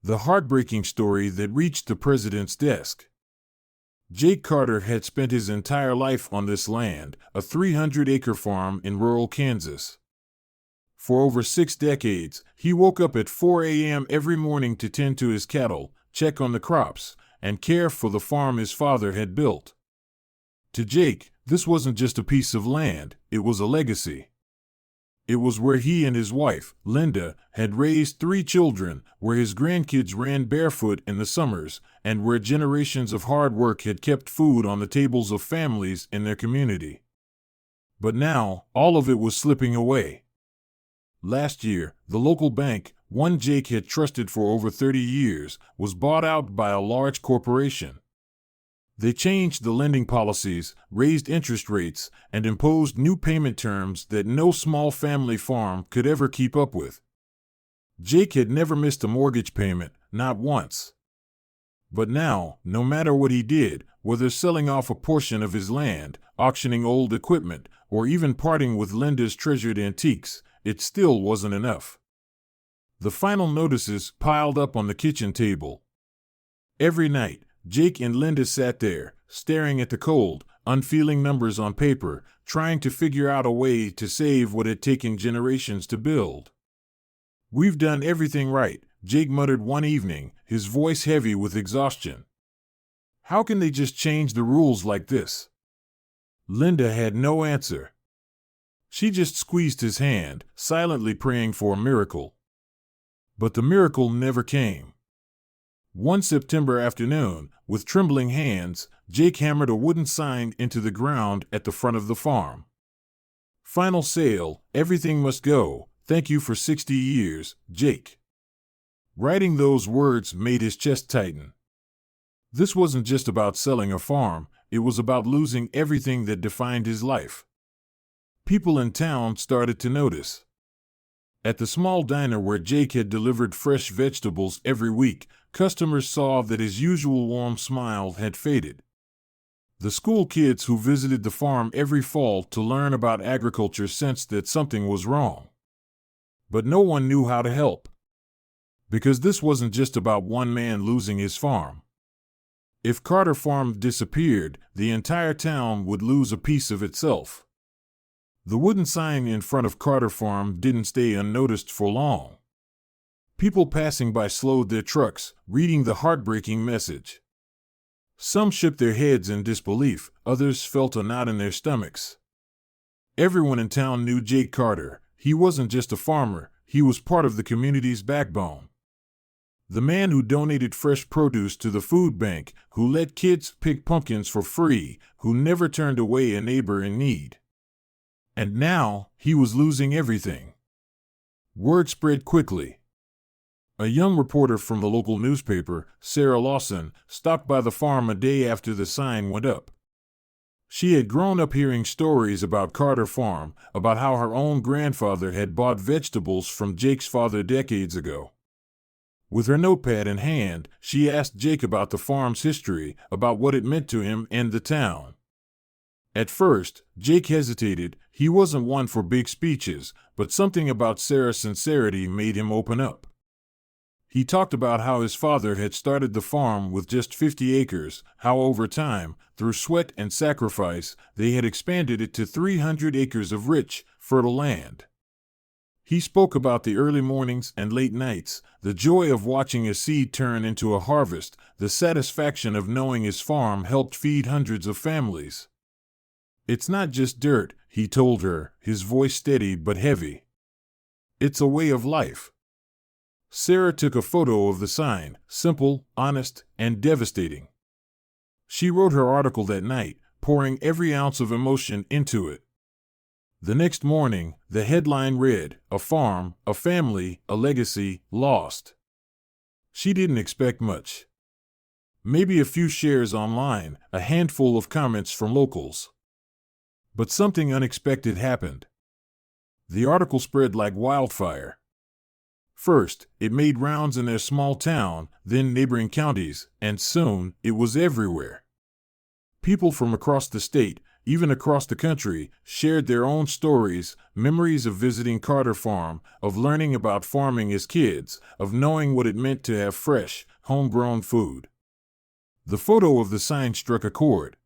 The heartbreaking story that reached the president's desk. Jake Carter had spent his entire life on this land, a 300-acre farm in rural Kansas. For over 6 decades, he woke up at 4 a.m. every morning to tend to his cattle, check on the crops, and care for the farm his father had built. To Jake, this wasn't just a piece of land, it was a legacy. It was where he and his wife, Linda, had raised 3 children, where his grandkids ran barefoot in the summers, and where generations of hard work had kept food on the tables of families in their community. But now, all of it was slipping away. Last year, the local bank, one Jake had trusted for over 30 years, was bought out by a large corporation. They changed the lending policies, raised interest rates, and imposed new payment terms that no small family farm could ever keep up with. Jake had never missed a mortgage payment, not once. But now, no matter what he did, whether selling off a portion of his land, auctioning old equipment, or even parting with Linda's treasured antiques, it still wasn't enough. The final notices piled up on the kitchen table. Every night, Jake and Linda sat there, staring at the cold, unfeeling numbers on paper, trying to figure out a way to save what had taken generations to build. "We've done everything right," Jake muttered one evening, his voice heavy with exhaustion. "How can they just change the rules like this?" Linda had no answer. She just squeezed his hand, silently praying for a miracle. But the miracle never came. One September afternoon, with trembling hands, Jake hammered a wooden sign into the ground at the front of the farm. "Final sale, everything must go, thank you for 60 years, Jake." Writing those words made his chest tighten. This wasn't just about selling a farm, it was about losing everything that defined his life. People in town started to notice. At the small diner where Jake had delivered fresh vegetables every week, customers saw that his usual warm smile had faded. The school kids who visited the farm every fall to learn about agriculture sensed that something was wrong. But no one knew how to help. Because this wasn't just about one man losing his farm. If Carter Farm disappeared, the entire town would lose a piece of itself. The wooden sign in front of Carter Farm didn't stay unnoticed for long. People passing by slowed their trucks, reading the heartbreaking message. Some shook their heads in disbelief, others felt a knot in their stomachs. Everyone in town knew Jake Carter. He wasn't just a farmer, he was part of the community's backbone. The man who donated fresh produce to the food bank, who let kids pick pumpkins for free, who never turned away a neighbor in need. And now, he was losing everything. Word spread quickly. A young reporter from the local newspaper, Sarah Lawson, stopped by the farm a day after the sign went up. She had grown up hearing stories about Carter Farm, about how her own grandfather had bought vegetables from Jake's father decades ago. With her notepad in hand, she asked Jake about the farm's history, about what it meant to him and the town. At first, Jake hesitated. He wasn't one for big speeches, but something about Sarah's sincerity made him open up. He talked about how his father had started the farm with just 50 acres, how over time, through sweat and sacrifice, they had expanded it to 300 acres of rich, fertile land. He spoke about the early mornings and late nights, the joy of watching a seed turn into a harvest, the satisfaction of knowing his farm helped feed hundreds of families. "It's not just dirt," he told her, his voice steady but heavy. "It's a way of life." Sarah took a photo of the sign, simple, honest, and devastating. She wrote her article that night, pouring every ounce of emotion into it. The next morning, the headline read, "A farm, a family, a legacy, lost." She didn't expect much. Maybe a few shares online, a handful of comments from locals. But something unexpected happened. The article spread like wildfire. First, it made rounds in their small town, then neighboring counties, and soon, it was everywhere. People from across the state, even across the country, shared their own stories, memories of visiting Carter Farm, of learning about farming as kids, of knowing what it meant to have fresh, homegrown food. The photo of the sign struck a chord.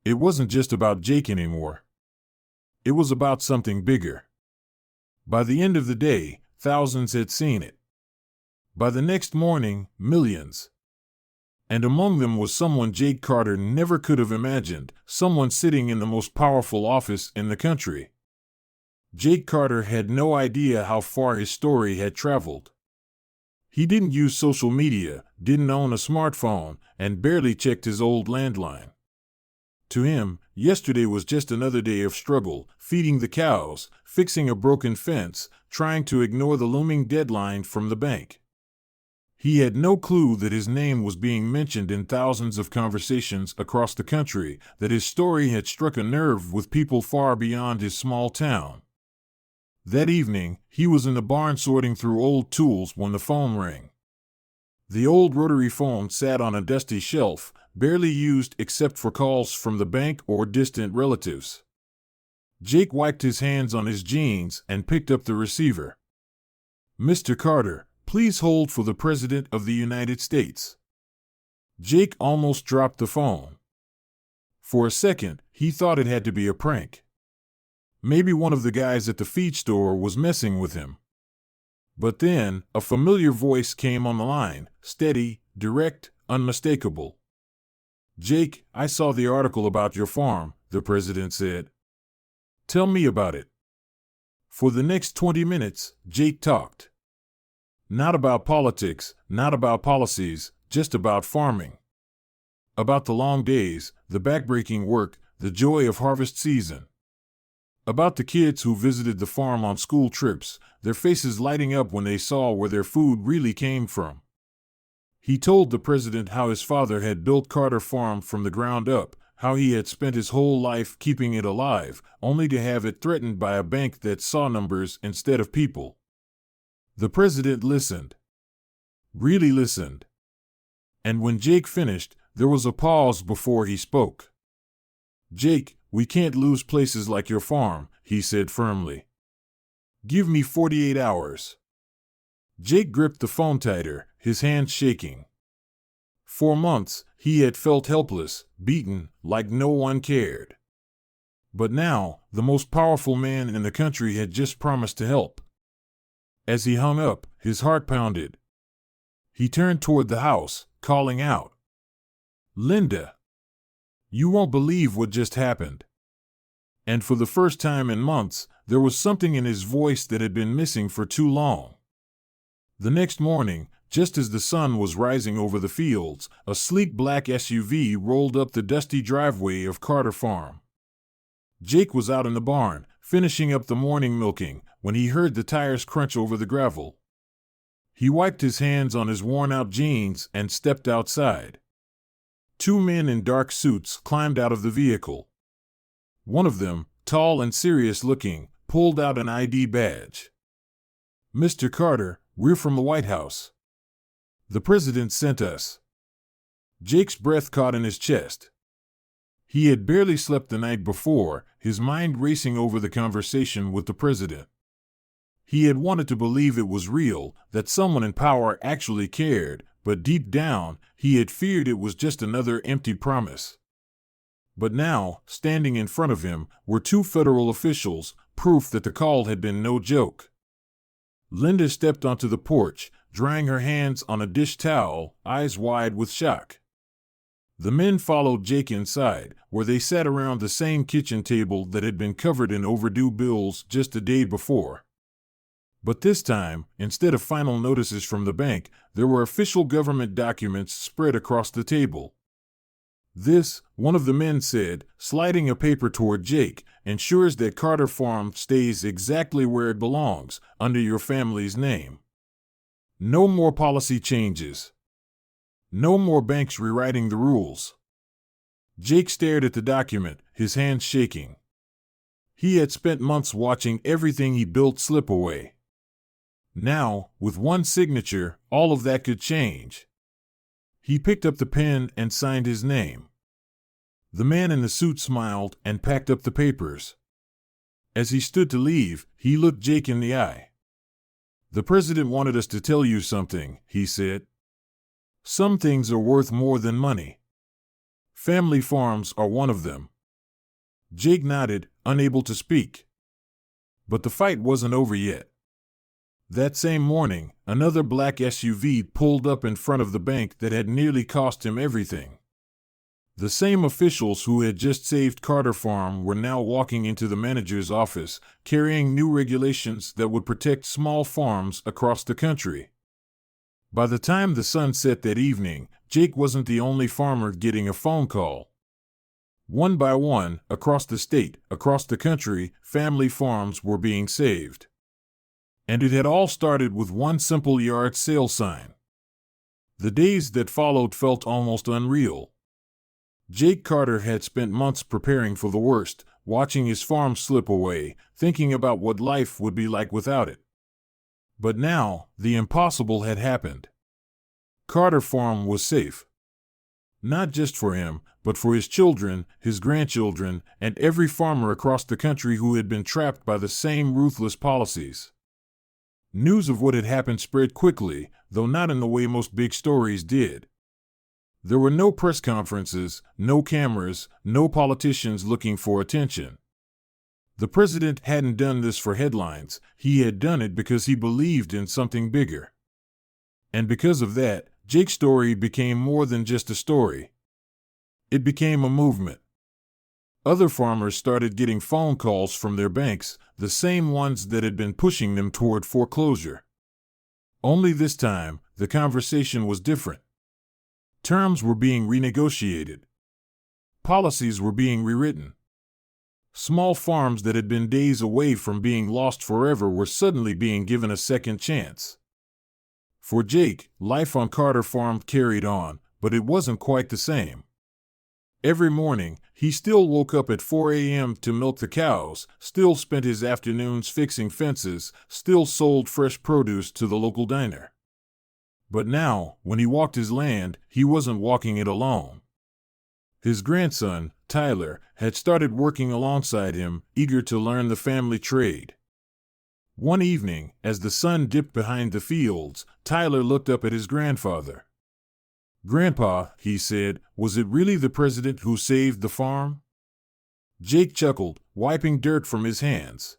It wasn't just about Jake anymore. It was about something bigger. By the end of the day, thousands had seen it. By the next morning, millions. And among them was someone Jake Carter never could have imagined, someone sitting in the most powerful office in the country. Jake Carter had no idea how far his story had traveled. He didn't use social media, didn't own a smartphone, and barely checked his old landline. To him, yesterday was just another day of struggle, feeding the cows, fixing a broken fence, trying to ignore the looming deadline from the bank. He had no clue that his name was being mentioned in thousands of conversations across the country, that his story had struck a nerve with people far beyond his small town. That evening, he was in the barn sorting through old tools when the phone rang. The old rotary phone sat on a dusty shelf, barely used except for calls from the bank or distant relatives. Jake wiped his hands on his jeans and picked up the receiver. "Mr. Carter, please hold for the President of the United States." Jake almost dropped the phone. For a second, he thought it had to be a prank. Maybe one of the guys at the feed store was messing with him. But then, a familiar voice came on the line, steady, direct, unmistakable. "Jake, I saw the article about your farm," the president said. "Tell me about it." For the next 20 minutes, Jake talked. Not about politics, not about policies, just about farming. About the long days, the backbreaking work, the joy of harvest season. About the kids who visited the farm on school trips, their faces lighting up when they saw where their food really came from. He told the president how his father had built Carter Farm from the ground up, how he had spent his whole life keeping it alive, only to have it threatened by a bank that saw numbers instead of people. The president listened. Really listened. And when Jake finished, there was a pause before he spoke. "Jake, we can't lose places like your farm," he said firmly. "Give me 48 hours. Jake gripped the phone tighter, his hands shaking. For months, he had felt helpless, beaten, like no one cared. But now, the most powerful man in the country had just promised to help. As he hung up, his heart pounded. He turned toward the house, calling out, "Linda! You won't believe what just happened." And for the first time in months, there was something in his voice that had been missing for too long. The next morning, just as the sun was rising over the fields, a sleek black SUV rolled up the dusty driveway of Carter Farm. Jake was out in the barn, finishing up the morning milking, when he heard the tires crunch over the gravel. He wiped his hands on his worn-out jeans and stepped outside. Two men in dark suits climbed out of the vehicle. One of them, tall and serious-looking, pulled out an ID badge. "Mr. Carter, we're from the White House. The president sent us." Jake's breath caught in his chest. He had barely slept the night before, his mind racing over the conversation with the president. He had wanted to believe it was real, that someone in power actually cared, but deep down, he had feared it was just another empty promise. But now, standing in front of him, were two federal officials, proof that the call had been no joke. Linda stepped onto the porch, drying her hands on a dish towel, eyes wide with shock. The men followed Jake inside, where they sat around the same kitchen table that had been covered in overdue bills just a day before. But this time, instead of final notices from the bank, there were official government documents spread across the table. "This," one of the men said, sliding a paper toward Jake, "ensures that Carter Farm stays exactly where it belongs, under your family's name. No more policy changes. No more banks rewriting the rules." Jake stared at the document, his hands shaking. He had spent months watching everything he built slip away. Now, with one signature, all of that could change. He picked up the pen and signed his name. The man in the suit smiled and packed up the papers. As he stood to leave, he looked Jake in the eye. "The president wanted us to tell you something," he said. "Some things are worth more than money. Family farms are one of them." Jake nodded, unable to speak. But the fight wasn't over yet. That same morning, another black SUV pulled up in front of the bank that had nearly cost him everything. The same officials who had just saved Carter Farm were now walking into the manager's office, carrying new regulations that would protect small farms across the country. By the time the sun set that evening, Jake wasn't the only farmer getting a phone call. One by one, across the state, across the country, family farms were being saved. And it had all started with one simple yard sale sign. The days that followed felt almost unreal. Jake Carter had spent months preparing for the worst, watching his farm slip away, thinking about what life would be like without it. But now, the impossible had happened. Carter Farm was safe. Not just for him, but for his children, his grandchildren, and every farmer across the country who had been trapped by the same ruthless policies. News of what had happened spread quickly, though not in the way most big stories did. There were no press conferences, no cameras, no politicians looking for attention. The president hadn't done this for headlines, he had done it because he believed in something bigger. And because of that, Jake's story became more than just a story. It became a movement. Other farmers started getting phone calls from their banks, the same ones that had been pushing them toward foreclosure. Only this time, the conversation was different. Terms were being renegotiated. Policies were being rewritten. Small farms that had been days away from being lost forever were suddenly being given a second chance. For Jake, life on Carter Farm carried on, but it wasn't quite the same. Every morning, he still woke up at 4 a.m. to milk the cows, still spent his afternoons fixing fences, still sold fresh produce to the local diner. But now, when he walked his land, he wasn't walking it alone. His grandson, Tyler, had started working alongside him, eager to learn the family trade. One evening, as the sun dipped behind the fields, Tyler looked up at his grandfather. "Grandpa," he said, "was it really the president who saved the farm?" Jake chuckled, wiping dirt from his hands.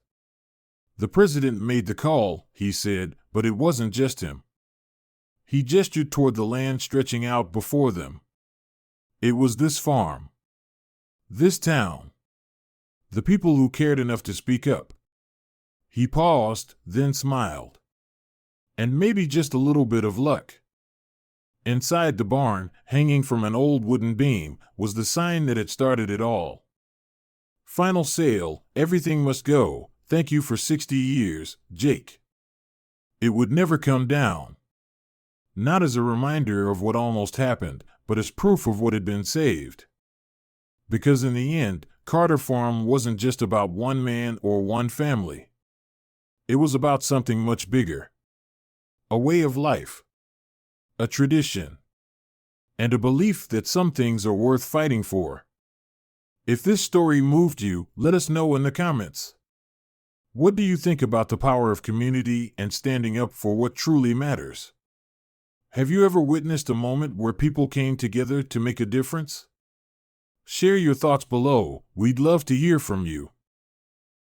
"The president made the call," he said, "but it wasn't just him." He gestured toward the land stretching out before them. "It was this farm. This town. The people who cared enough to speak up." He paused, then smiled. "And maybe just a little bit of luck." Inside the barn, hanging from an old wooden beam, was the sign that had started it all. "Final sale, everything must go, thank you for 60 years, Jake." It would never come down. Not as a reminder of what almost happened, but as proof of what had been saved. Because in the end, Carter Farm wasn't just about one man or one family. It was about something much bigger. A way of life. A tradition. And a belief that some things are worth fighting for. If this story moved you, let us know in the comments. What do you think about the power of community and standing up for what truly matters? Have you ever witnessed a moment where people came together to make a difference? Share your thoughts below, we'd love to hear from you.